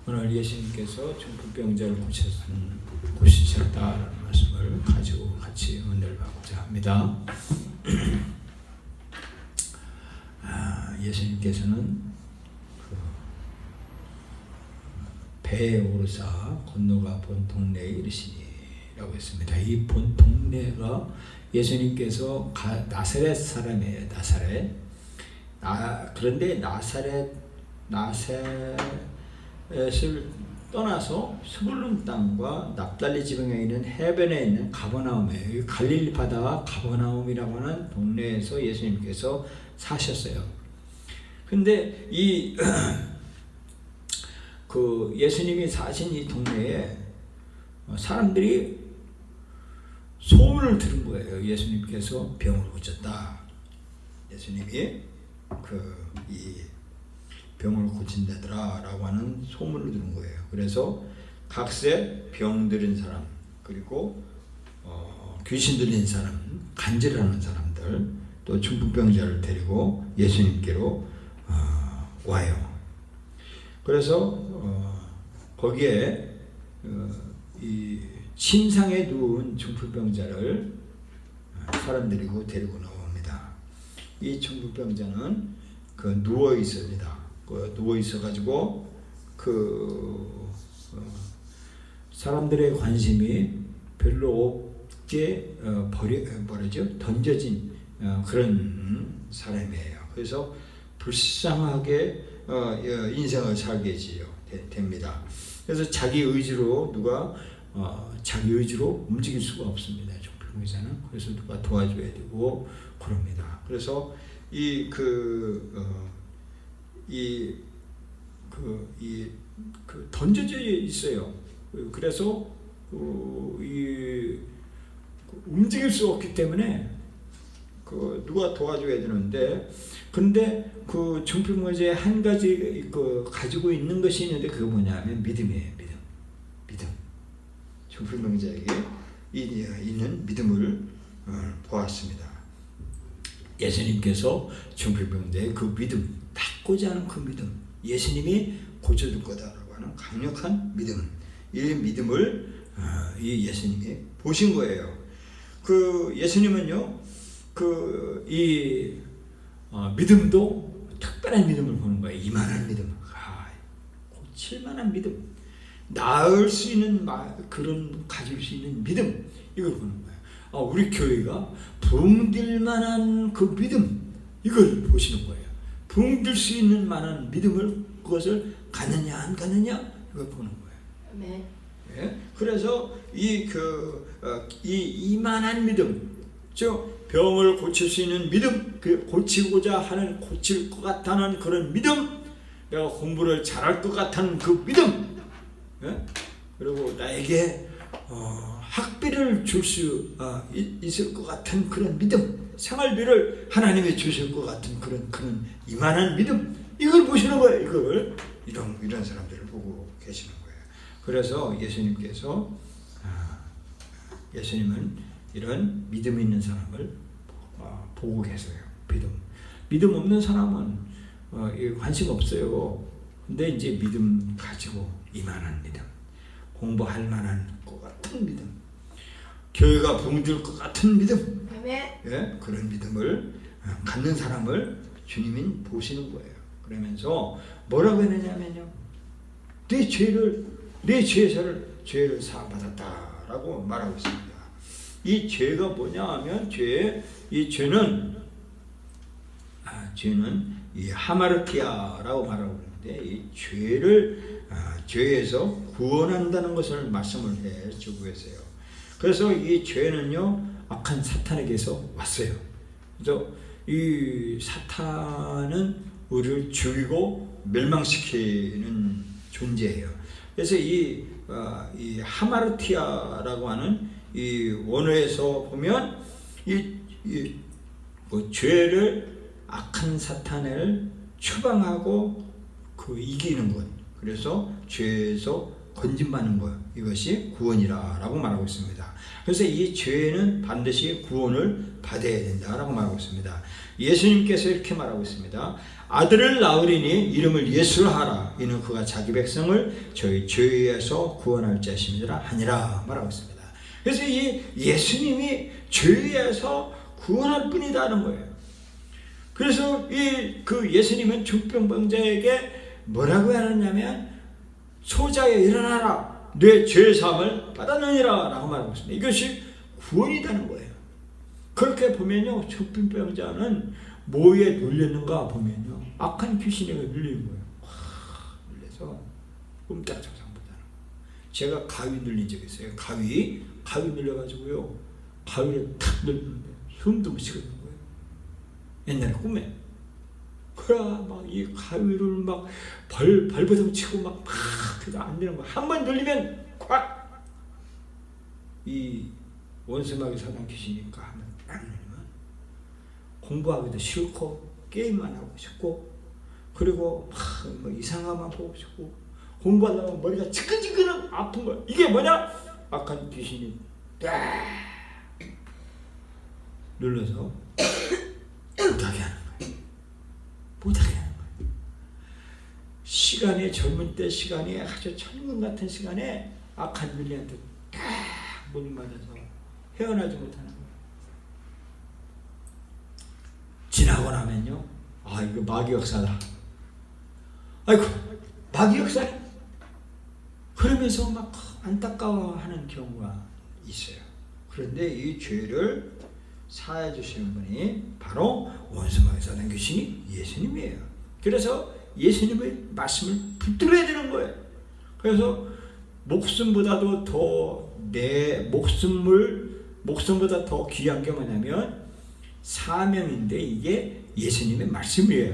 오늘 예수님께서 중풍병자를 고치셨다라는 말씀을 가지고 같이 은혜를 받고자 합니다. 예수님께서는 배에 오르사 건너가 본 동네에 이르시니라고 했습니다. 이 본 동네가 예수님께서 나사렛 사람이에요. 그런데 나사렛을 떠나서 스불룬 땅과 납달리 지방에 있는 해변에 있는 가버나움이에요. 갈릴리 바다와 가버나움이라고 하는 동네에서 예수님께서 사셨어요. 근데 예수님이 사신 이 동네에 사람들이 소문을 들은 거예요. 예수님께서 병을 고쳤다. 예수님이 이 병을 고친다더라라고 하는 소문을 들은 거예요. 그래서 각세 병 들인 사람, 그리고 귀신 들린 사람, 간질하는 사람들, 또 중풍병자를 데리고 예수님께로 와요. 그래서 거기에 이 침상에 누운 중풍병자를 사람들이고 데리고 나옵니다. 이 중풍병자는 누워 있습니다. 누워 있어가지고 사람들의 관심이 별로 없게 던져진 그런 사람이에요. 그래서 불쌍하게 인생을 살게 됩니다. 그래서 자기 의지로 움직일 수가 없습니다. 중풍병자는. 그래서 누가 도와줘야 되고 그럽니다. 그래서 던져져 있어요. 그래서 움직일 수 없기 때문에 누가 도와줘야 되는데, 근데 중풍병자의 한 가지 가지고 있는 것이 있는데 그게 뭐냐면 믿음이에요. 믿음. 중풍병자에게 있는 믿음을 보았습니다. 예수님께서 중풍병자의 그 믿음, 닫고자 하는 그 믿음, 예수님이 고쳐줄 거다라고 하는 강력한 믿음, 이 믿음을 이 예수님이 보신 거예요. 예수님은요, 믿음도 특별한 믿음을 보는 거예요. 이만한 믿음, 고칠만한 믿음, 나을 수 있는 가질 수 있는 믿음, 이걸 보는 거예요. 우리 교회가 붕들만한 그 믿음, 이걸 보시는 거예요. 붕들 수 있는 만한 믿음을, 그것을 갖느냐 안 갖느냐, 이걸 보는 거예요. 네. 예? 그래서 이만한 믿음, 즉 병을 고칠 수 있는 믿음, 고치고자 하는, 고칠 것 같다는 그런 믿음, 내가 공부를 잘할 것 같다는 그 믿음, 예? 그리고 나에게 학비를 줄 수 있을 것 같은 그런 믿음, 생활비를 하나님이 주실 것 같은 그런 이만한 믿음, 이걸 보시는 거예요. 이런 사람들을 보고 계시는 거예요. 그래서 예수님은 이런 믿음 있는 사람을 보고 계세요. 믿음 없는 사람은 관심 없어요. 근데 이제 믿음 가지고 이만한 믿음, 공부할 만한 것 같은 믿음, 교회가 붕들 것 같은 믿음, 예? 그런 믿음을 갖는 사람을 주님이 보시는 거예요. 그러면서 뭐라고 했느냐면요, 내 죄를 사함받았다라고 말하고 있습니다. 이 죄가 뭐냐 하면 이 죄는 이 하마르티아라고 말하고 있는데, 이 죄에서 구원한다는 것을 말씀을 해주고 계세요. 그래서 이 죄는요, 악한 사탄에게서 왔어요. 그래서 이 사탄은 우리를 죽이고 멸망시키는 존재예요. 그래서 이 하마르티아라고 하는 이 원어에서 보면 죄를, 악한 사탄을 추방하고 이기는 것. 그래서 죄에서 건진받는 것, 이것이 구원이라고 말하고 있습니다. 그래서 이 죄는 반드시 구원을 받아야 된다라고 말하고 있습니다. 예수님께서 이렇게 말하고 있습니다. 아들을 낳으리니 이름을 예수라 하라. 이는 그가 자기 백성을 저희 죄에서 구원할 자심이라 하니라 말하고 있습니다. 그래서 이 예수님이 죄에서 구원할 뿐이다는 거예요. 그래서 그 예수님은 중병병자에게 뭐라고 하느냐면 소자여 일어나라, 내 죄사함을 받았느니라 라고 말하고 있습니다. 이것이 구원이라는 거예요. 그렇게 보면요, 중병병자는 뭐에 눌렸는가 보면요, 악한 귀신에 눌리는 거예요. 눌려서 꼼짝장상 못하는 거예요. 제가 가위 눌린 적이 있어요. 가위 눌려가지고요, 가위를 탁 눌리는데 숨도 못 쉬겠는 거예요. 옛날에 꿈에. 그래 막 이 가위를 막 발버둥 치고 막 그래도 안 되는 거야. 한 번 눌리면 꽉! 이 원수마귀 사단 귀신이니까 한번 딱 눌리면 공부하기도 싫고 게임만 하고 싶고, 그리고 막 이상한만 보고 싶고, 공부하려면 머리가 지끈지끈 아픈 거야. 이게 뭐냐? 악한 귀신이 딱 눌러서 못하게 하는 거예요. 못하게 하는 거예요. 시간에, 젊은 때 시간이 아주 천금 같은 시간에 악한 윤리한테 딱 못 맞아서 헤어나지 못하는 거예요. 지나고 나면요, 아 이거 마귀 역사다. 아이고 마귀 역사. 그러면서 막 안타까워하는 경우가 있어요. 그런데 이 죄를 사해 주시는 분이 바로 원수마귀 사단 귀신이 예수님이에요. 그래서 예수님의 말씀을 붙들어야 되는 거예요. 그래서 목숨보다도 더 내 목숨보다 더 귀한 게 뭐냐면 사명인데, 이게 예수님의 말씀이에요.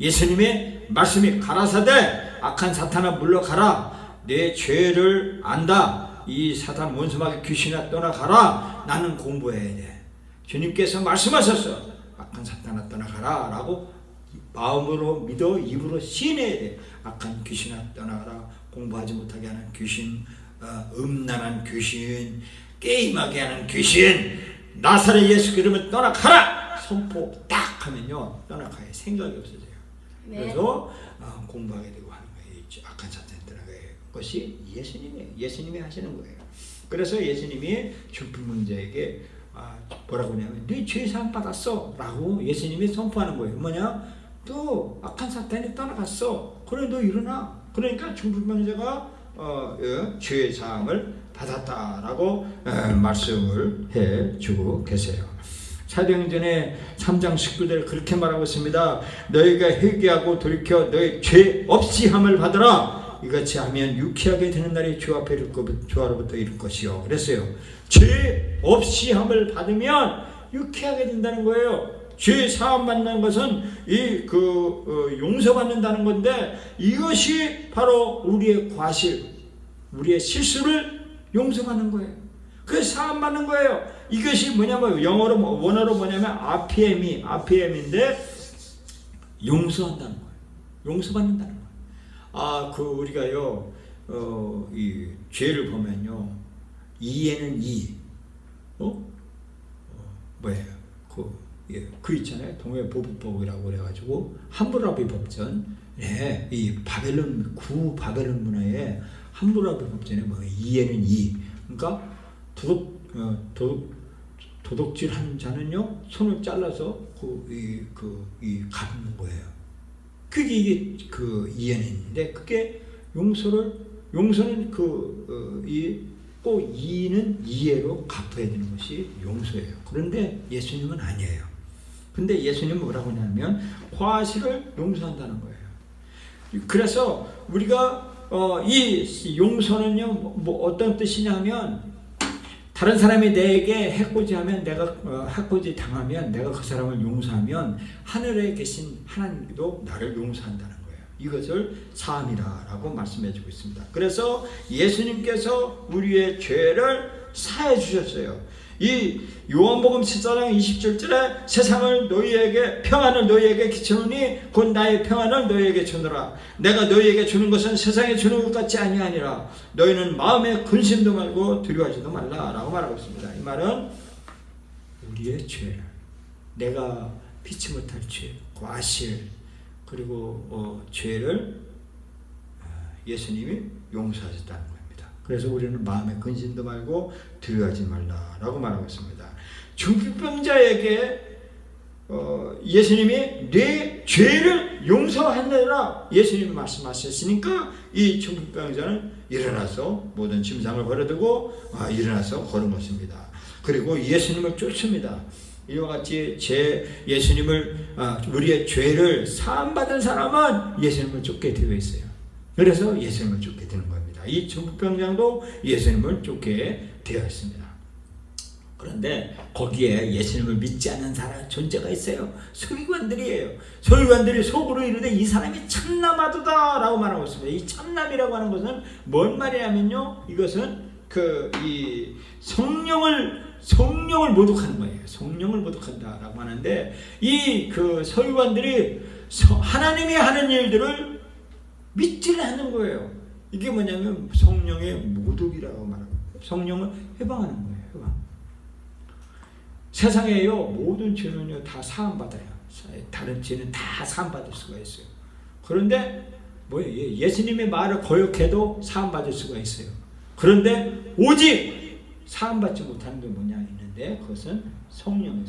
예수님의 말씀이 가라사대 악한 사탄아 물러가라, 내 죄를 안다, 이 사탄 원수마귀 귀신아 떠나가라, 나는 공부해야 돼. 주님께서 말씀하셨어. 악한 사탄아 떠나가라 라고 마음으로 믿어 입으로 시인해야 돼. 악한 귀신아 떠나가라, 공부하지 못하게 하는 귀신, 음란한 귀신, 게임하게 하는 귀신, 나사렛 예수 그러면 떠나가라 선포 딱 하면요, 떠나가야 생각이 없어져요. 네. 그래서 공부하게 되고 하는 거예요. 악한 사탄이 떠나가야 것이 예수님이에요. 예수님이 하시는 거예요. 그래서 예수님이 중풍문자에게 뭐라고 하냐면 네 죄사함 받았어 라고 예수님이 선포하는 거예요. 뭐냐? 또 악한 사탄이 떠나갔어. 그래 너 일어나. 그러니까 중풍병자가 죄사함을 받았다라고 말씀을 해주고 계세요. 사도행전의 3장 19절에 그렇게 말하고 있습니다. 너희가 회개하고 돌이켜 너희 죄 없이 함을 받으라. 이같이 하면 유쾌하게 되는 날이 주 앞에 주로부터 이룰 것이요. 그랬어요. 죄 없이 함을 받으면 유쾌하게 된다는 거예요. 죄 사함 받는 것은 용서받는다는 건데, 이것이 바로 우리의 과실, 우리의 실수를 용서받는 거예요. 그래서 사함 받는 거예요. 이것이 뭐냐면 원어로 뭐냐면 RPM인데 용서한다는 거예요. 용서받는다는 거예요. 우리가요, 이 죄를 보면요, 이에는 뭐예요? 그 있잖아요. 동해보복법이라고 그래가지고 함부라비 법전, 이 구 바벨론 문화에 함부라비 법전에 이에는 그러니까 도둑질한 자는요, 손을 잘라서 갚는 거예요. 그게 이게 이에는인데, 그게 용서는 꼭 이는 이해로 갚아야 되는 것이 용서예요. 그런데 예수님은 아니에요. 근데 예수님은 뭐라고 하냐면 과실을 용서한다는 거예요. 그래서 우리가 이 용서는요, 어떤 뜻이냐면, 다른 사람이 내게 해코지하면, 내가 해코지 당하면 내가 그 사람을 용서하면 하늘에 계신 하나님도 나를 용서한다는 거예요. 이것을 사함이라고 말씀해주고 있습니다. 그래서 예수님께서 우리의 죄를 사해 주셨어요. 이 요한복음 14장 27절에 세상을 너희에게 평안을 너희에게 끼치노니 곧 나의 평안을 너희에게 주노라. 내가 너희에게 주는 것은 세상에 주는 것 같지 아니하니라. 너희는 마음에 근심도 말고 두려워하지도 말라라고 말하고 있습니다. 이 말은 우리의 죄를, 내가 피치 못할 죄, 과실, 그리고 죄를 예수님이 용서하셨다는 겁니다. 그래서 우리는 마음에 근심도 말고 두려워하지 말라라고 말하고 있습니다. 중풍병자에게 예수님이 내 죄를 용서하느라 예수님이 말씀하셨으니까 이 중풍병자는 일어나서 모든 짐상을 버려두고 일어나서 걸은 것입니다. 그리고 예수님을 쫓습니다. 이와 같이 예수님을 우리의 죄를 사함받은 사람은 예수님을 쫓게 되어 있어요. 그래서 예수님을 쫓게 되는 겁니다. 이 중풍병자도 예수님을 쫓게 되어 있습니다. 그런데 거기에 예수님을 믿지 않는 사람 존재가 있어요. 서기관들이에요. 서기관들이 속으로 이르되 이 사람이 참남하도다 라고 말하고 있습니다. 이 참남이라고 하는 것은 뭔 말이냐면요, 이것은 이 성령을 모독하는 거예요. 성령을 모독한다라고 하는데, 이 서기관들이 하나님이 하는 일들을 믿지를 않는 거예요. 이게 뭐냐면 성령의 모독이라고 말합니다. 성령을 해방하는 거예요. 해방. 세상에요, 모든 죄는요 다 사함받아요. 다른 죄는 다 사함받을 수가 있어요. 그런데 뭐예요? 예수님의 말을 거역해도 사함받을 수가 있어요. 그런데 오직 사함받지 못하는 게 뭐냐 있는데, 그것은 성령이에요.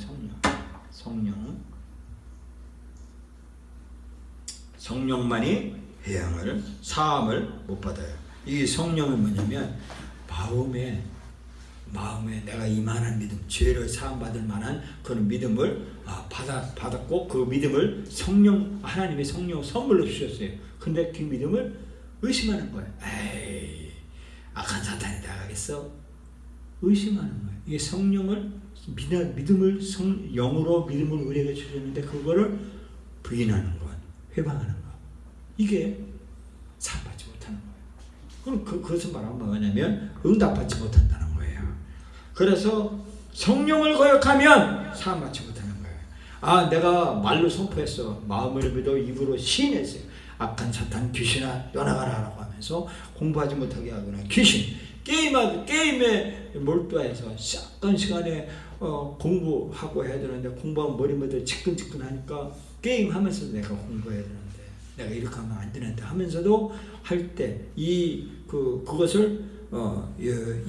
성령만이 해양을 사함을 못 받아요. 이 성령은 뭐냐면 마음에 내가 이만한 믿음, 죄를 사함받을 만한 그런 믿음을 받았고, 그 믿음을 하나님의 성령 선물로 주셨어요. 근데 그 믿음을 의심하는 거예요. 에이, 악한 사탄이 나가겠어? 의심하는 거예요. 이게 성령을 믿음을 영으로 믿음을 우리에게 주셨는데 그거를 부인하는 것, 회방하는 것, 이게 사함받지 못하는 거예요. 그럼 그것은 말하면 뭐냐면 응답받지 못한다는 거예요. 그래서 성령을 거역하면 사함받지 못하는 거예요. 내가 말로 선포했어, 마음으로 믿어 입으로 시인했어요. 악한 사탄 귀신아 떠나가라라고 하면서 공부하지 못하게 하거나 귀신 게임에 몰두해서 어떤 시간에 공부하고 해야 되는데 공부하면 머리마다 지끈지끈하니까 게임하면서도 내가 공부해야 되는데, 내가 이렇게 하면 안 되는데 하면서도 할 때 그것을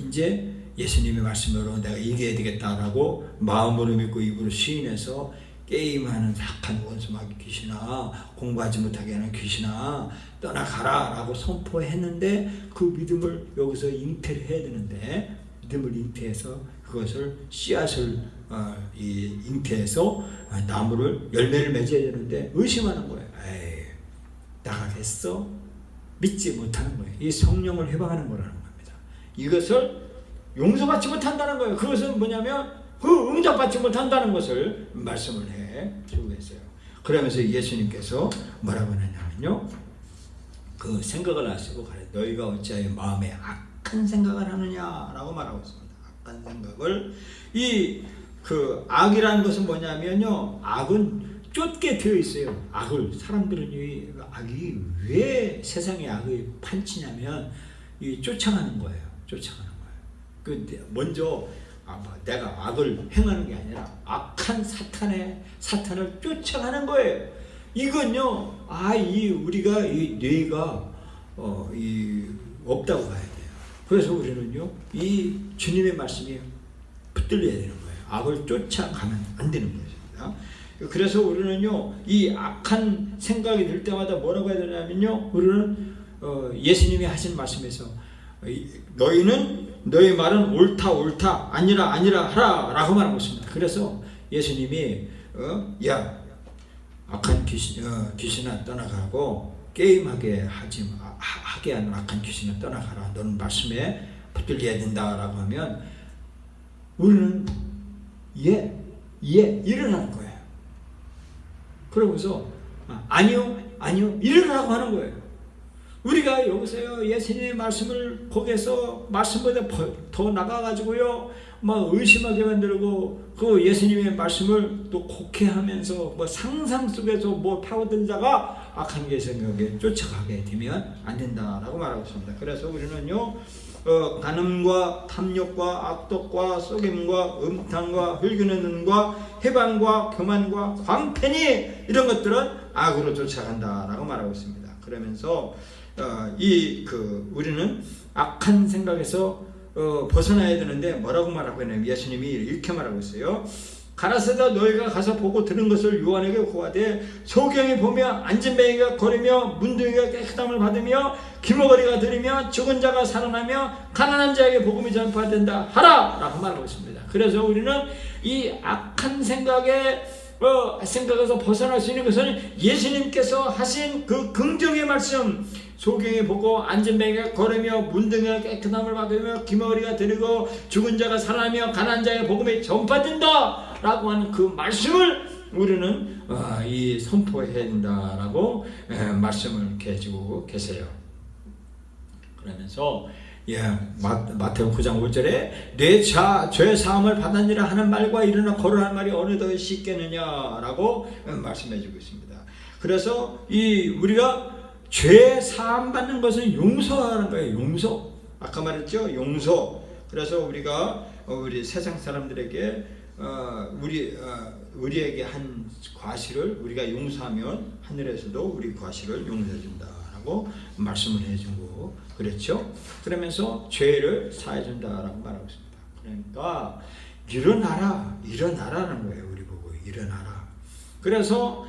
이제 예수님의 말씀으로 내가 이겨야 되겠다라고 마음으로 믿고 입으로 시인해서 게임하는 악한 원수마귀 귀신아, 공부하지 못하게 하는 귀신아 떠나가라 라고 선포했는데, 그 믿음을 여기서 잉태를 해야 되는데, 믿음을 잉태해서 그것을 씨앗을 잉태해서 나무를 열매를 맺어야 되는데 의심하는 거예요. 에이, 나가겠어? 믿지 못하는 거예요. 이 성령을 해방하는 거라는 겁니다. 이것을 용서받지 못한다는 거예요. 그것은 뭐냐면 응답받지 못한다는 것을 말씀을 해주고 있어요. 그러면서 예수님께서 뭐라고 하냐면요, 그 생각을 하시고 가래, 너희가 어찌하여 마음에 악한 생각을 하느냐라고 말하고 있습니다. 악한 생각을, 악이라는 것은 뭐냐면요, 악은 쫓게 되어 있어요. 사람들은 악이 왜 세상에 악을 판치냐면 쫓아가는 거예요. 먼저 내가 악을 행하는 게 아니라 악한 사탄을 쫓아가는 거예요. 이건요, 우리가 이 뇌가 없다고 봐야 돼요. 그래서 우리는요, 이 주님의 말씀이 붙들려야 되는 거예요. 악을 쫓아가면 안 되는 것입니다. 그래서 우리는요, 이 악한 생각이 들 때마다 뭐라고 해야 되냐면요, 우리는 예수님이 하신 말씀에서 너희 말은 옳다 아니라 하라 라고 말하고 있습니다. 그래서 예수님이 악한 귀신아 떠나가고 게임하게 하게 하는 악한 귀신아 떠나가라, 너는 말씀에 붙들려야 된다라고 하면 우리는 일어나는 거예요. 그러고서 아니요 일어나라고 하는 거예요. 우리가 여기서요, 예수님의 말씀을 거기에서 말씀보다 더 나가가지고요, 막 의심하게 만들고 그 예수님의 말씀을 또 곡해하면서 뭐 상상 속에서 뭐 파고들다가 악한 계생각에 쫓아가게 되면 안 된다라고 말하고 있습니다. 그래서 우리는요 간음과 탐욕과 악독과 속임과 음탕과 흙이는 눈과 해방과 교만과 광팬이 이런 것들은 악으로 쫓아간다라고 말하고 있습니다. 그러면서 우리는 악한 생각에서 벗어나야 되는데 뭐라고 말하고 있냐면 예수님이 이렇게 말하고 있어요. 가라사대 너희가 가서 보고 들은 것을 요한에게 고하되 소경이 보며 앉은 뱅이가 걸으며 문둥이가 깨끗함을 받으며 기머거리가 들으며 죽은 자가 살아나며 가난한 자에게 복음이 전파된다 하라 라고 말하고 있습니다. 그래서 우리는 이 악한 생각에서 벗어날 수 있는 것은 예수님께서 하신 그 긍정의 말씀, 소경이 보고 앉은 뱅이가 걸으며 문둥이가 깨끗함을 받으며 기머리가 들이고 죽은 자가 살아나며 가난한 자의 복음이 전파된다 라고 하는 그 말씀을 우리는 선포해야 된다라고 말씀을 이렇게 해주고 계세요. 그러면서 마태복음 9장 5절에 내 죄 사함을 받았느라 하는 말과 일어나 걸으라는 말이 어느 더 쉽겠느냐라고 말씀해주고 있습니다. 그래서 우리가 죄 사함 받는 것은 용서하는 거예요. 용서. 아까 말했죠. 용서. 그래서 우리가 우리 세상 사람들에게 우리에게 한 과실을 우리가 용서하면 하늘에서도 우리 과실을 용서해 준다라고 말씀을 해주고 그랬죠. 그러면서 죄를 사해 준다라고 말하고 있습니다. 그러니까 일어나라는 거예요. 우리 보고 일어나라. 그래서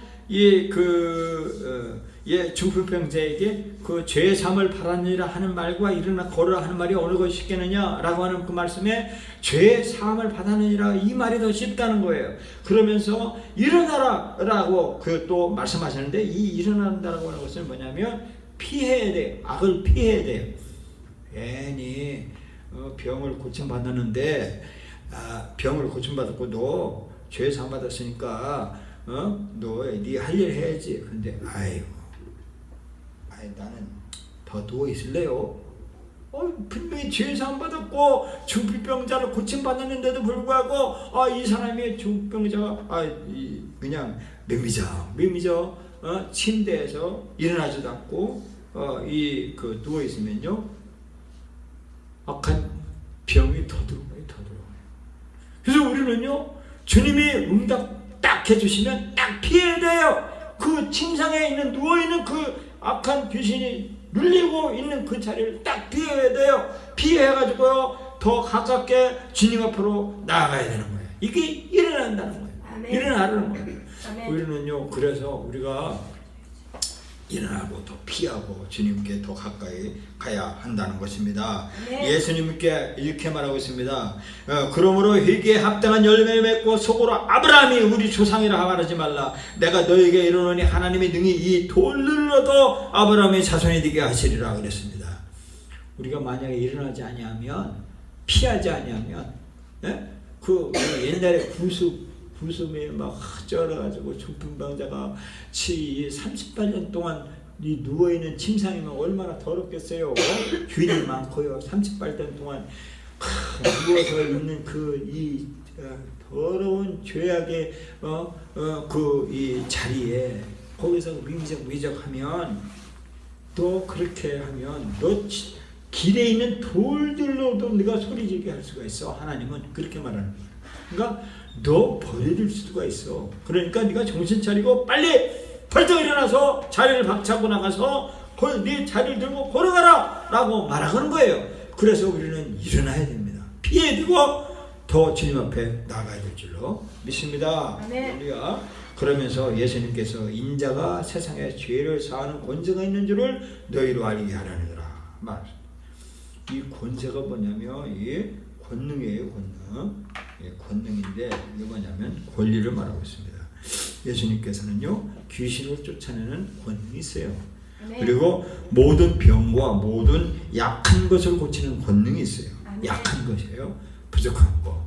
중풍병자에게 그 죄의 삶을 바라니라 하는 말과 일어나 걸으라 하는 말이 어느 것이 쉽겠느냐라고 하는 그 말씀에 죄의 사함을 받아느니라 이 말이 더 쉽다는 거예요. 그러면서 일어나라라고 또 말씀하시는데 이 일어난다라고 하는 것은 뭐냐면 피해야 돼요. 악을 피해야 돼요. 괜히 병을 고침받았는데 병을 고침받았고 너 죄 사함 받았으니까 너 네 할 일 해야지. 근데 나는 더 누워 있을래요. 분명히 죄 사함 받았고 중풍병자를 고침받았는데도 불구하고 이 사람이 중풍병자가 그냥 맹미져 침대에서 일어나지도 않고 누워 있으면요 악한 병이 더 들어와요. 그래서 우리는요 주님이 응답 딱 해주시면 딱 피해야 돼요. 그 침상에 있는 누워있는 그 악한 귀신이 눌리고 있는 그 자리를 딱 피해야 돼요. 피해가지고요 더 가깝게 주님 앞으로 나아가야 되는 거예요. 이게 일어난다는 거예요. 아멘. 일어나는 거예요. 아멘. 우리는요 그래서 우리가 일어나고 더 피하고 주님께 더 가까이 가야 한다는 것입니다. 네. 예수님께 이렇게 말하고 있습니다. 그러므로 회개에 합당한 열매를 맺고 속으로 아브라함이 우리 조상이라 말하지 말라. 내가 너에게 이르노니 하나님이 능히 이 돌들로도 아브라함의 자손이 되게 하시리라 그랬습니다. 우리가 만약에 일어나지 아니하면 피하지 아니하면 옛날에 구슴에 막 쩔어가지고 중풍병자가 38년 동안 누워있는 침상이면 얼마나 더럽겠어요. 주인이 많고요. 38년 동안 누워서 있는 더러운 죄악의 이 자리에 거기서 미적하면 또 그렇게 하면 너 길에 있는 돌들로도 네가 소리지르게 할 수가 있어. 하나님은 그렇게 말하는 거야. 그러니까 너 버려질 수가 있어. 그러니까 네가 정신 차리고 빨리 벌떡 일어나서 자리를 박차고 나가서 네 자리를 들고 걸어가라 라고 말하는 거예요. 그래서 우리는 일어나야 됩니다. 피해두고 더 주님 앞에 나가야 될 줄로 믿습니다. 할렐루야. 그러면서 예수님께서 인자가 세상에 죄를 사하는 권세가 있는 줄을 너희로 알게 하려니라 말합니다. 이 권세가 뭐냐면 이 권능이에요. 권능인데 이게 뭐냐면 권리를 말하고 있습니다. 예수님께서는요 귀신을 쫓아내는 권능이 있어요. 아멘. 그리고 모든 병과 모든 약한 것을 고치는 권능이 있어요. 아멘. 약한 것이에요. 부족한 거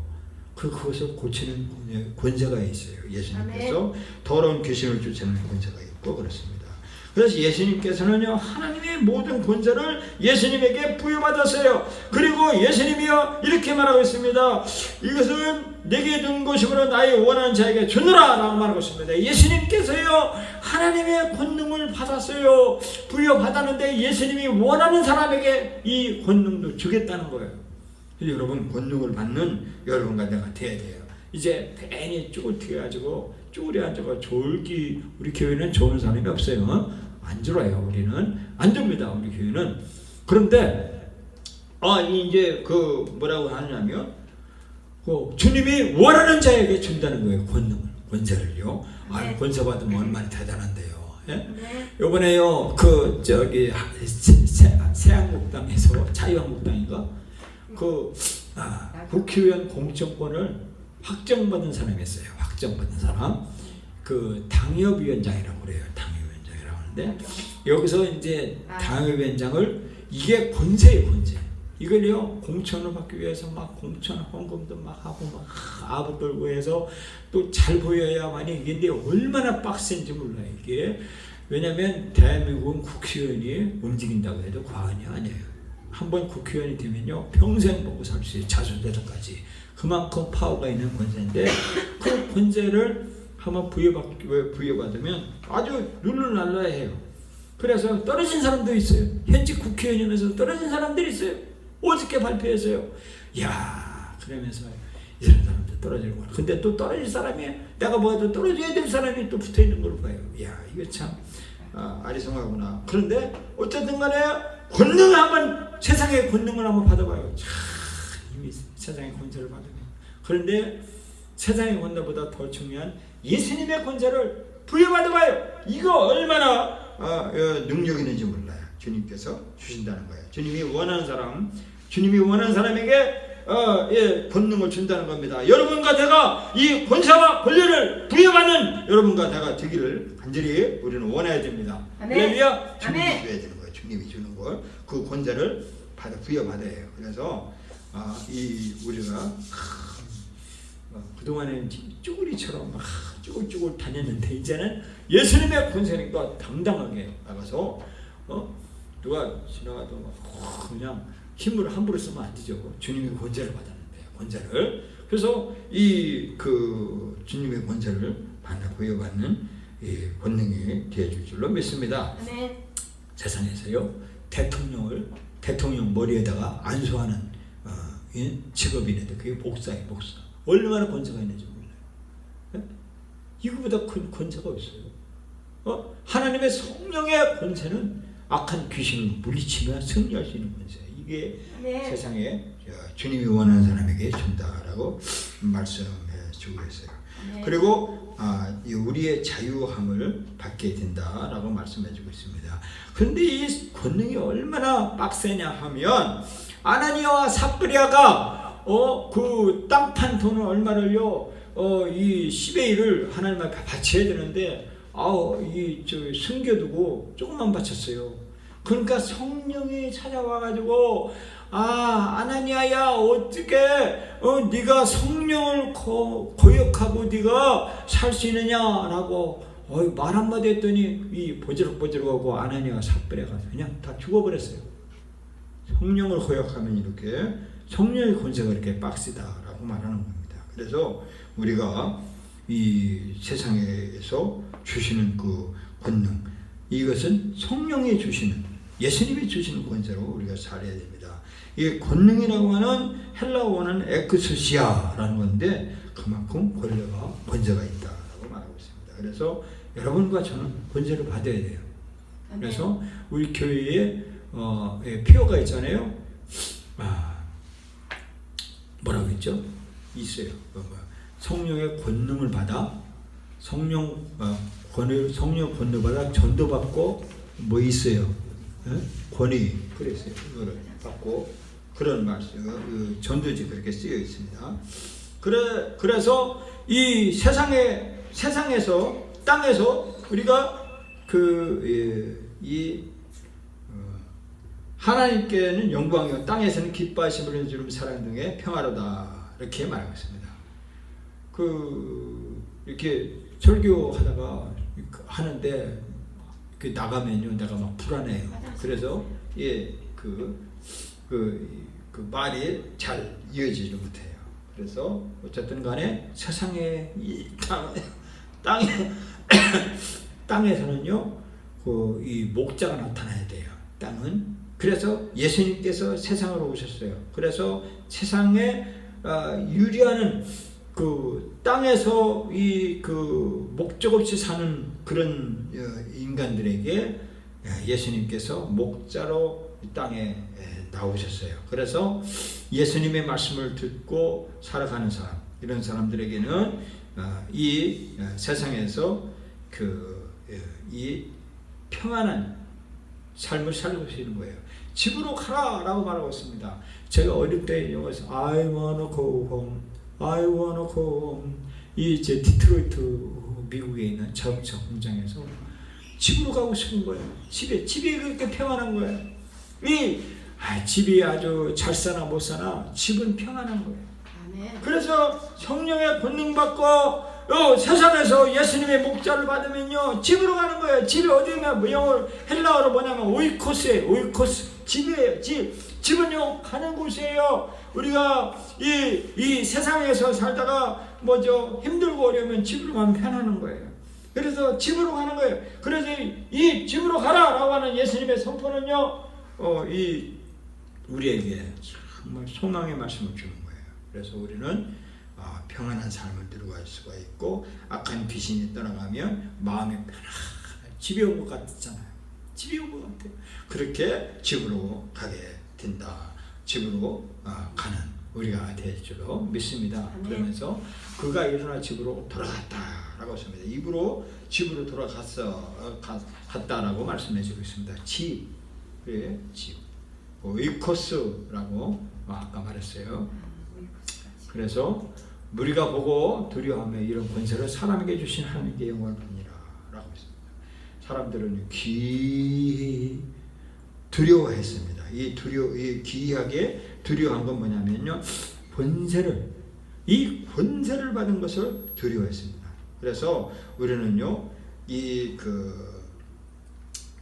그것을 고치는 권세가 있어요. 예수님께서 아멘. 더러운 귀신을 쫓아내는 권세가 있고 그렇습니다. 그래서 예수님께서는요, 하나님의 모든 권세를 예수님에게 부여받았어요. 그리고 예수님이요 이렇게 말하고 있습니다. 이것은 내게 준 것이므로 나의 원하는 자에게 주노라 라고 말하고 있습니다. 예수님께서요 하나님의 권능을 받았어요. 부여받았는데 예수님이 원하는 사람에게 이 권능도 주겠다는 거예요. 여러분, 권능을 받는 여러분과 내가 돼야 돼요. 이제 괜히 쭈글튀겨가지고 쭈그려 앉아가 졸기, 우리 교회는 좋은 사람이 없어요. 안 졸아요. 우리는 안 줍니다. 우리 교회는. 그런데 이제 그 뭐라고 하냐면 주님이 원하는 자에게 준다는 거예요. 권세를요. 네. 권세 받으면 얼마나 대단한데요. 예? 네. 요번에요 새한국당에서 자유한국당인가 국회의원 공천권을 확정받은 사람이 있어요. 확정받은 사람. 그 당협위원장이라고 그래요. 당협위원장이라고 하는데 여기서 이제 당협위원장을 이게 권세예요. 권세. 이걸요 공천을 받기 위해서 막 공천 헌금도 막 하고 막 아부 떨고 해서 또 잘 보여야만이 이게 얼마나 빡센지 몰라요. 이게 왜냐하면 대한민국은 국회의원이 움직인다고 해도 과언이 아니에요. 한번 국회의원이 되면요 평생 먹고 살 수 있어요. 자수대전까지. 그만큼 파워가 있는 권세인데 그 권세를 한번 부여받으면 아주 룰루랄라해요. 그래서 떨어진 사람도 있어요. 현직 국회의원이면서 떨어진 사람들이 있어요. 어저께 발표했어요. 이야, 그러면서 이런 사람들 떨어지는 거야. 근데 또 떨어질 사람이 내가 뭐라도 떨어져야 될 사람이 또 붙어 있는 걸 봐요. 이야, 이거 참 아리송하구나. 그런데 어쨌든 간에 권능을 한번 세상의 권능을 한번 받아봐요. 참 이미 세상의 권세를 받으면. 그런데 세상의 권세보다 더 중요한 예수님의 권세를 부여받아봐요. 이거 얼마나 능력 있는지 몰라요. 주님께서 주신다는 거예요. 주님이 원하는 사람에게 권능을 준다는 겁니다. 여러분과 내가 이 권세와 권력을 부여받는 여러분과 내가 되기를 간절히 우리는 원해야 됩니다. 그래야 주님이 줘야 되는 거예요. 주님이 주는 걸, 그 권세를 부여받아야 해요. 그래서 우리가 그동안에는 쭈구리처럼 막 쭈글쭈글 다녔는데 이제는 예수님의 권세니까 당당하게 나가서 누가 지나가도 막 그냥 힘을 함부로 쓰면 안 되죠. 주님의 권세를 받았는데요. 권세를. 그래서 주님의 권세를 부여받는 권능이 되어줄 줄로 믿습니다. 네. 세상에서요 대통령 머리에다가 안수하는 직업인인데 그게 목사예요. 목사. 얼마나 권세가 있는지 몰라요. 네? 이거보다 큰 권세가 있어요. 하나님의 성령의 권세는 악한 귀신을 물리치며 승리할 수 있는 권세. 이게 네. 세상에 주님이 원하는 사람에게 준다라고 말씀해 주고 있어요. 네. 그리고 우리의 자유함을 받게 된다라고 말씀해 주고 있습니다. 그런데 이 권능이 얼마나 빡세냐 하면 아나니아와 삽브리아가 그 땅 판 돈을 얼마를요 이 10의 1을 하나님 앞에 바쳐야 되는데 숨겨두고 조금만 바쳤어요. 그러니까 성령이 찾아와가지고 아나니아야 어떻게 네가 성령을 거역하고 네가 살 수 있느냐라고 말 한마디 했더니 이 보지럭보지럭하고 아나니아가 삽브리아가 그냥 다 죽어버렸어요. 성령을 거역하면 이렇게 성령의 권세가 이렇게 빡시다라고 말하는 겁니다. 그래서 우리가 이 세상에서 주시는 그 권능, 이것은 성령이 주시는, 예수님이 주시는 권세로 우리가 살아야 됩니다. 이 권능이라고 하는 헬라어는 엑스시아라는 건데 그만큼 권세가 있다라고 말하고 있습니다. 그래서 여러분과 저는 권세를 받아야 돼요. 그래서 우리 교회에 표어가 있잖아요. 뭐라고 했죠? 있어요. 성령의 권능을 받아 성령 권능 받아 전도받고 뭐 있어요? 권위 그랬어요. 그거를 받고 그런 말씀 전도지 그렇게 쓰여 있습니다. 그래서 이 세상에서 땅에서 우리가 하나님께는 영광이요 땅에서는 기뻐하심을 주는 사랑 등의 평화로다 이렇게 말하고 있습니다. 이렇게 설교하다가 하는데 그 나가면요 내가 막 불안해요. 그래서 그 말이 잘 이어지지 못해요. 그래서 어쨌든 간에 세상에 이 땅에서는요 이 목자가 나타나야 돼요. 땅은 그래서 예수님께서 세상으로 오셨어요. 그래서 세상에 유리하는 그 땅에서 그 목적 없이 사는 그런 인간들에게 예수님께서 목자로 이 땅에 나오셨어요. 그래서 예수님의 말씀을 듣고 살아가는 사람, 이런 사람들에게는 이 세상에서 이 평안한 삶을 살고 계시는 거예요. 집으로 가라라고 말하고 있습니다. 제가 어릴 때 영어에서 I wanna go home, I wanna go home. 이 제 디트로이트 미국에 있는 자동차 공장에서 집으로 가고 싶은 거예요. 집이 그렇게 평안한 거예요. 집이 아주 잘 사나 못 사나 집은 평안한 거예요. 아멘. 그래서 성령의 권능 받고 세상에서 예수님의 목자를 받으면요 집으로 가는 거예요. 집이 어디냐 영어 헬라어로 뭐냐면 오이코스예요. 오이코스 집이에요. 집은요 가는 곳이에요. 우리가 이 세상에서 살다가 힘들고 어려우면 집으로 가면 편하는 거예요. 그래서 집으로 가는 거예요. 그래서 이 집으로 가라라고 하는 예수님의 선포는요 우리에게 정말 소망의 말씀을 주는 거예요. 그래서 우리는 평안한 삶을 누려갈 수가 있고 악한 귀신이 떠나가면 마음이 편안해. 집에 온 것 같잖아요. 집에 온 것 같아요. 그렇게 집으로 가게 된다. 집으로 가는 우리가 될 줄로 믿습니다. 그러면서 그가 일어나 집으로 돌아갔다라고 했습니다. 입으로 집으로 갔다라고 말씀해주고 있습니다. 집, 오이코스라고 아까 말했어요. 그래서 우리가 보고 두려워하며 이런 권세를 사람에게 주신 하나님께 영광을 받으리라 라고 했습니다. 사람들은 두려워했습니다. 이 기이하게 두려워한 건 뭐냐면요, 권세를 받은 것을 두려워했습니다. 그래서 우리는요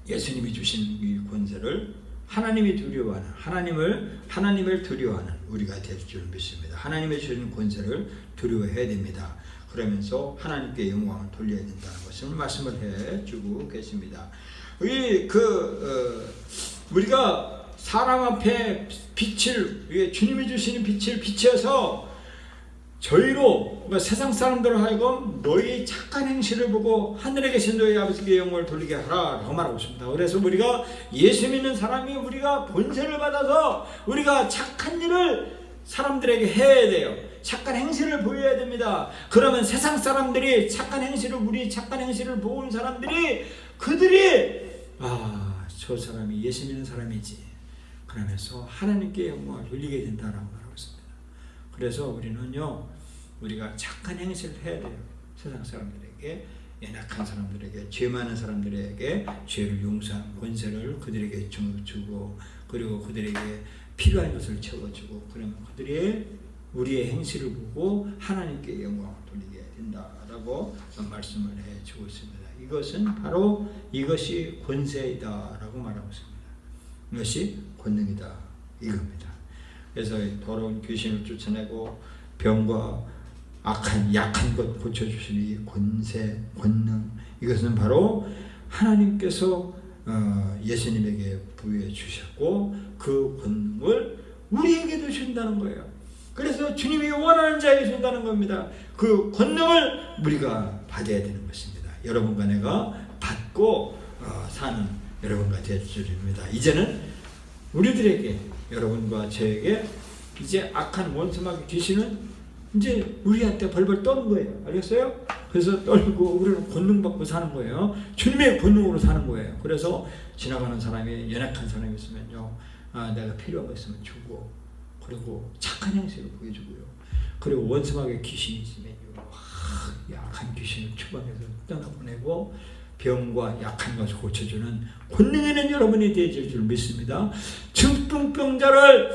예수님이 주신 이 권세를 하나님이 두려워하는 하나님을 두려워하는 우리가 될 줄 믿습니다. 하나님의 주신 권세를 두려워해야 됩니다. 그러면서 하나님께 영광을 돌려야 된다는 것을 말씀을 해주고 계십니다. 우리가 사람 앞에 주님이 주시는 빛을 비춰서 저희로 세상 사람들을 하여금 너희 착한 행실을 보고 하늘에 계신 너희 아버지께 영광을 돌리게 하라라고 말하고 있습니다. 그래서 우리가 예수 믿는 사람이 우리가 본세를 받아서 우리가 착한 일을 사람들에게 해야 돼요. 착한 행실을 보여야 됩니다. 그러면 세상 사람들이 우리 착한 행실을 보는 사람들이 저 사람이 예수 믿는 사람이지 그러면서 하나님께 영광을 돌리게 된다라고 말하고 있습니다. 그래서 우리가 착한 행실을 해야 돼요. 세상 사람들에게, 연약한 사람들에게, 죄 많은 사람들에게 죄를 용서하는 권세를 그들에게 주고, 그리고 그들에게 필요한 것을 채워주고, 그러면 그들이 우리의 행실을 보고 하나님께 영광을 돌리게 된다라고 말씀을 해주고 있습니다. 이것이 권세이다라고 말하고 있습니다. 이것이 권능이다 이겁니다. 그래서 더러운 귀신을 쫓아내고 병과 약한 것 고쳐주시는 이 권능, 이것은 바로 하나님께서 예수님에게 부여해 주셨고 그 권능을 우리에게도 준다는 거예요. 그래서 주님이 원하는 자에게 준다는 겁니다. 그 권능을 우리가 받아야 되는 것입니다. 여러분과 내가 받고 사는 여러분과 될 줄입니다. 이제는 우리들에게, 여러분과 저에게 이제 악한 원수마귀 귀신은 이제 우리한테 벌벌 떠는 거예요. 알겠어요? 그래서 떨고 우리는 권능 받고 사는 거예요. 주님의 권능으로 사는 거예요. 그래서 지나가는 사람이, 연약한 사람이 있으면요, 내가 필요한 거 있으면 주고, 그리고 착한 행실을 보여주고요. 그리고 원수마귀 귀신이 있으면요, 약한 귀신을 추방해서 떠나보내고 병과 약한 것을 고쳐주는 권능 있는 여러분이 되실 줄 믿습니다. 중풍병자를